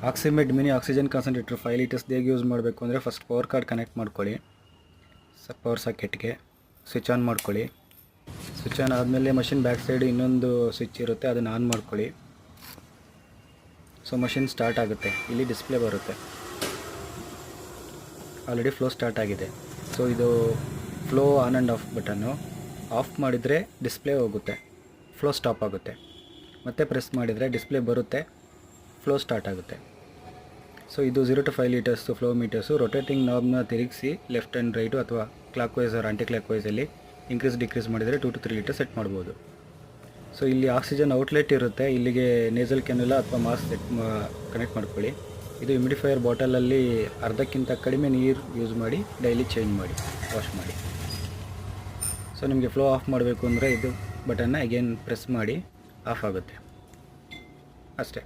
ಆಕ್ಸಿಮೆಡ್ mini oxygen concentrator 5 litres ಹೇಗೆ use ಮಾಡಬೇಕು ಅಂದರೆ ಫಸ್ಟ್ ಪವರ್ ಕಾರ್ಡ್ ಕನೆಕ್ಟ್ ಮಾಡ್ಕೊಳ್ಳಿ. ಪವರ್ ಸಾಕೆಟ್ಗೆ ಸ್ವಿಚ್ ಆನ್ ಮಾಡ್ಕೊಳ್ಳಿ. ಸ್ವಿಚ್ ಆನ್ ಆದಮೇಲೆ ಮಷಿನ್ ಬ್ಯಾಕ್ ಸೈಡ್ ಇನ್ನೊಂದು ಸ್ವಿಚ್ ಇರುತ್ತೆ, ಅದನ್ನು ಆನ್ ಮಾಡ್ಕೊಳ್ಳಿ. ಸೊ ಮಷಿನ್ ಸ್ಟಾರ್ಟ್ ಆಗುತ್ತೆ. ಇಲ್ಲಿ ಡಿಸ್ಪ್ಲೇ ಬರುತ್ತೆ. ಆಲ್ರೆಡಿ ಫ್ಲೋ ಸ್ಟಾರ್ಟ್ ಆಗಿದೆ. ಸೊ ಇದು flow on and of button. Of ಮಾಡಿದರೆ ಡಿಸ್ಪ್ಲೇ ಹೋಗುತ್ತೆ, ಫ್ಲೋ ಸ್ಟಾಪ್ ಆಗುತ್ತೆ. ಮತ್ತೆ ಪ್ರೆಸ್ ಮಾಡಿದರೆ ಡಿಸ್ಪ್ಲೇ ಬರುತ್ತೆ, ಫ್ಲೋ ಸ್ಟಾರ್ಟ್ ಆಗುತ್ತೆ. ಸೊ ಇದು 0 to 5 litres flow meters. Rotating ನಾಬ್ನ ತಿರುಗಿಸಿ ಲೆಫ್ಟ್ ಆ್ಯಂಡ್ ರೈಟು ಅಥವಾ clockwise or anti clock ವೈಸಲ್ಲಿ ಇನ್ಕ್ರೀಸ್ ಡಿಕ್ರೀಸ್ ಮಾಡಿದರೆ 2 to 3 ಲೀಟರ್ ಸೆಟ್ ಮಾಡ್ಬೋದು. ಸೊ ಇಲ್ಲಿ ಆಕ್ಸಿಜನ್ ಔಟ್ಲೆಟ್ ಇರುತ್ತೆ, ಇಲ್ಲಿಗೆ ನೇಸಲ್ ಕ್ಯಾನುಲಾ ಅಥವಾ ಮಾಸ್ಕ್ ಕನೆಕ್ಟ್ ಮಾಡ್ಕೊಳ್ಳಿ. ಇದು ಹ್ಯೂಮಿಡಿಫೈಯರ್ ಬಾಟಲಲ್ಲಿ ಅರ್ಧಕ್ಕಿಂತ ಕಡಿಮೆ ನೀರು ಯೂಸ್ ಮಾಡಿ ಡೈಲಿ ಚೇಂಜ್ ಮಾಡಿ, ವಾಶ್ ಮಾಡಿ. ಸೊ ನಿಮಗೆ ಫ್ಲೋ ಆಫ್ ಮಾಡಬೇಕು ಅಂದರೆ ಇದು ಬಟನ್ನ ಅಗೇನ್ ಪ್ರೆಸ್ ಮಾಡಿ ಆಫ್ ಆಗುತ್ತೆ ಅಷ್ಟೇ.